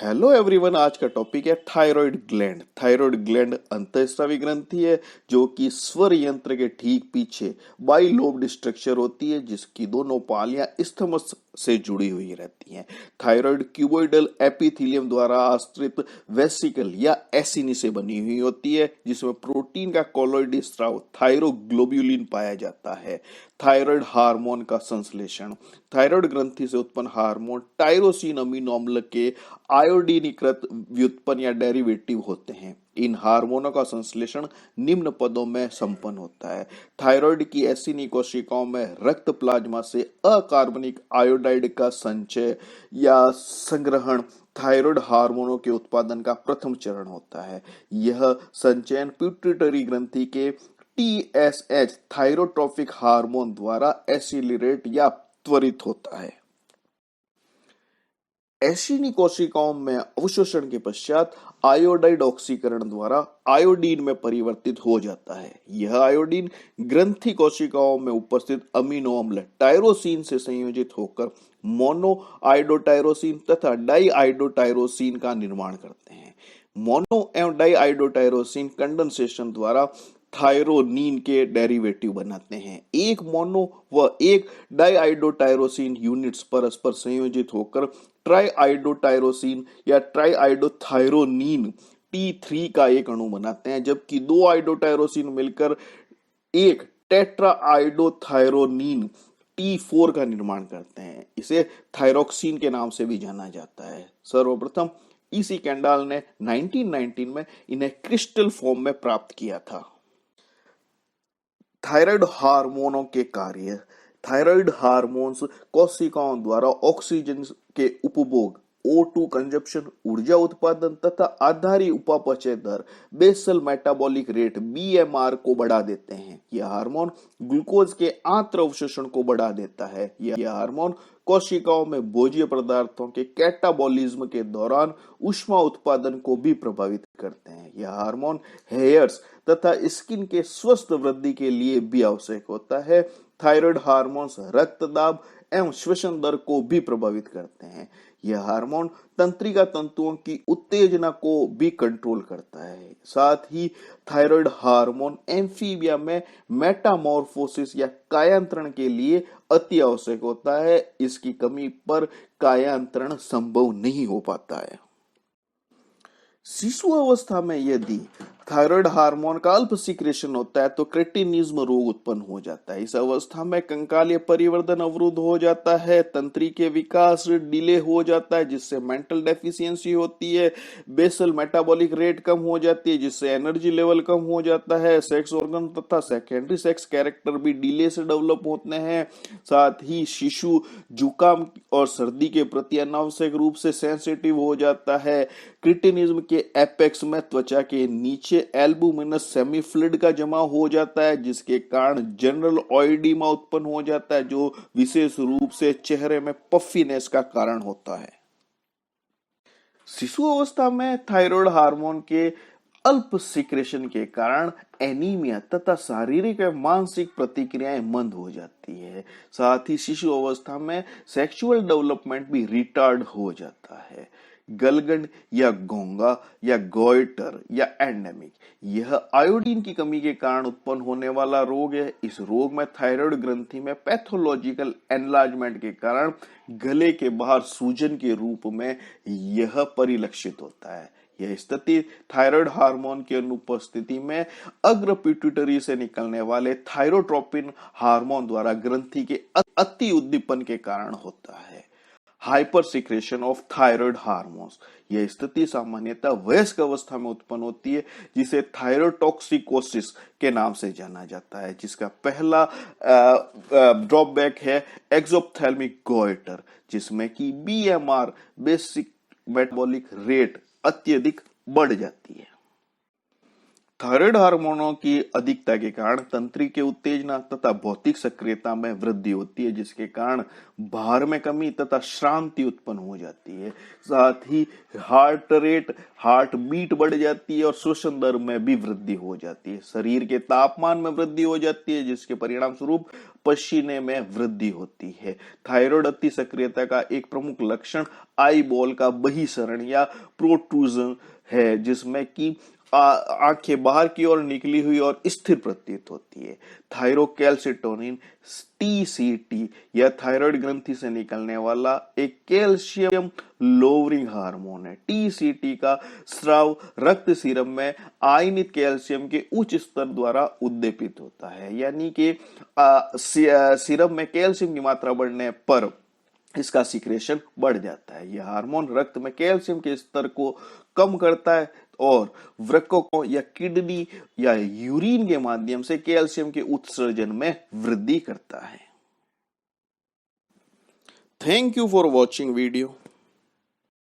Hello everyone. आज का topic है थायराइड ग्लैंड। थायराइड ग्लैंड अंतःस्रावी ग्रंथि है जो कि स्वर यंत्र के ठीक पीछे बाइलोब्ड स्ट्रक्चर होती है, जिसकी दोनों पालियां इस्थमस से जुड़ी हुई रहती हैं। थायराइड क्यूबोइडल एपिथेलियम द्वारा आश्रित वेसिकल या एसिनी से बनी हुई होती है, जिसमें प्रोटीन का कोलॉइडी स्राव थायरोग्लोब्यूलिन पाया जाता है। थायराइड हार्मोन का संश्लेषण। थायराइड ग्रंथि से उत्पन्न हार्मोन टायरोसिन अमीनो अम्ल के आयोडीनीकृत व्युत्पन्न या डेरिवेटिव होते हैं। इन हार्मोनों का संश्लेषण निम्न पदों में संपन्न होता है। थायराइड की एसिनी कोशिकाओं में रक्त प्लाज्मा से अकार्बनिक आयोडाइड का संचय या संग्रहण थायराइड हार्मोनों के उत्पादन का प्रथम चरण होता है। यह संचयन पिट्यूटरी ग्रंथि के टीएसएच थायरोट्रोपिक हार्मोन द्वारा एसिलरेट या त्वरित होता है। एसिनी कोशिकाओं में अवशोषण के पश्चात आयोडाइड ऑक्सीकरण द्वारा आयोडीन में परिवर्तित हो जाता है। यह आयोडीन ग्रंथि कोशिकाओं में उपस्थित अमीनो अम्ल टायरोसिन से संयोजित होकर मोनो आइडोटायरोसिन तथा डाई आइडोटायरोसिन का निर्माण करते हैं। मोनो एवं डाई आइडोटायरोसिन कंडेंसेशन द्वारा थायरोनीन के डेरिवेटिव बनाते हैं। एक मोनो व एक डाईआइडोटायरोसिन यूनिट्स परस्पर संयोजित होकर ट्राईआइडोटायरोसिन या ट्राईआइडोथायरोनीन T3 का एक अणु बनाते हैं, जबकि दो आइडोटायरोसिन मिलकर एक टेट्राआइडोथायरोनीन T4 का निर्माण करते हैं। इसे थायरोक्सिन के नाम से भी जाना जाता है। सर्वप्रथम इसी कैंडाल ने 1919 में इन्हें क्रिस्टल फॉर्म में प्राप्त किया था। थायराइड हार्मोनों के कार्य। थायराइड हार्मोन्स कोशिकाओं द्वारा ऑक्सीजन के उपभोग, O2 कंजप्शन, ऊर्जा उत्पादन तथा आधारी उपापचय दर बेसल मेटाबॉलिक रेट BMR को बढ़ा देते हैं। यह हार्मोन ग्लूकोज के आंत्र अवशोषण को बढ़ा देता है। यह हार्मोन कोशिकाओं में भोज्य पदार्थों के कैटाबॉलिज्म के दौरान ऊष्मा उत्पादन को भी प्रभावित करते हैं। यह हार्मोन हेयर्स तथा स्किन के स्वस्थ वृद्धि के लिए भी आवश्यक होता है। थायराइड हार्मोन्स रक्तदाब एवं श्वसन दर को भी प्रभावित करते हैं। यह हार्मोन तंत्रिका तंतुओं की उत्तेजना को भी कंट्रोल करता है। साथ ही थायराइड हार्मोन एम्फीबिया में मेटामॉर्फोसिस या कायांतरण के लिए अति आवश्यक होता है। इसकी कमी पर कायांतरण संभव नहीं हो पाता है। शिशु अवस्था में यदि थायराइड हार्मोन का अल्प सीक्रेशन होता है तो क्रेटिनिज्म रोग उत्पन्न हो जाता है। इस अवस्था में कंकालीय परिवर्धन अवरुद्ध हो जाता है, तंत्री के विकास डिले हो जाता है, जिससे मेंटल डेफिशिएंसी होती है, बेसल मेटाबॉलिक रेट कम हो जाती है, जिससे एनर्जी लेवल कम हो जाता है, सेक्स ऑर्गन तथा सेकेंडरी सेक्स कैरेक्टर भी डिले से डेवलप होते हैं। साथ ही शिशु जुकाम और सर्दी के प्रति अनावश्यक रूप से सेंसिटिव हो जाता है। क्रिटिनिज्म के एपेक्स में त्वचा के नीचे एल्बुमिनस सेमीफ्लूइड का जमा हो जाता है, जिसके कारण जनरल ऑइडिमा उत्पन्न हो जाता है, जो विशेष रूप से चेहरे में पफीनेस का कारण होता है। शिशु अवस्था में थायराइड हार्मोन के अल्प सीक्रेशन के कारण एनीमिया तथा शारीरिक एवं मानसिक प्रतिक्रियाएं मंद हो जाती है। साथ ही शिशु अवस्था में सेक्सुअल डेवलपमेंट भी रिटार्ड हो जाता है। गलगंड या घोंगा या गोइटर या एंडेमिक, यह आयोडीन की कमी के कारण उत्पन्न होने वाला रोग है। इस रोग में थायराइड ग्रंथि में पैथोलॉजिकल एनलार्जमेंट के कारण गले के बाहर सूजन के रूप में यह परिलक्षित होता है। यह स्थिति थायराइड हार्मोन की अनुपस्थिति में अग्र पिट्यूटरी से निकलने वाले थायरोट्रोपिन हार्मोन द्वारा ग्रंथि के अति उद्दीपन के कारण होता है। Hyper secretion of thyroid hormones, यह स्थिति सामान्यतः वयस्क अवस्था में उत्पन्न होती है, जिसे थायरोटॉक्सिकोसिस के नाम से जाना जाता है, जिसका पहला ड्रॉबैक है एक्सोप्थेल्मिक गोइटर, जिसमें कि BMR बेसिक मेटाबॉलिक रेट अत्यधिक बढ़ जाती है। थायराइड हार्मोनों की अधिकता के कारण तंत्रिका उत्तेजना तथा भौतिक सक्रियता में वृद्धि होती है, जिसके कारण भार में कमी तथा श्रांति उत्पन्न हो जाती है। साथ ही हार्ट रेट, हार्ट बीट बढ़ जाती है और श्वसन दर में भी वृद्धि हो जाती है। शरीर के तापमान में वृद्धि हो जाती है, जिसके परिणाम स्वरूप पसीने में वृद्धि होती है। थायराइड अति सक्रियता का एक प्रमुख लक्षण आई बॉल का बहिःसरण या प्रोट्रूजन है, जिसमें कि आंखें बाहर की ओर निकली हुई और स्थिर प्रतीत होती है। थायरोकैल्सिटोनिन टीसीटी यह थायराइड ग्रंथि से निकलने वाला एक कैल्शियम लोअरिंग हार्मोन है। टीसीटी का स्राव रक्त सीरम में आयनित कैल्शियम के उच्च स्तर द्वारा उद्दीपित होता है, यानी कि सीरम में कैल्शियम की मात्रा बढ़ने पर इसका सिक्रेशन बढ़ जाता है। यह हार्मोन रक्त में कैल्शियम के स्तर को कम करता है और वृक्कों या किडनी या यूरिन के माध्यम से कैल्शियम के उत्सर्जन में वृद्धि करता है। Thank you for watching video.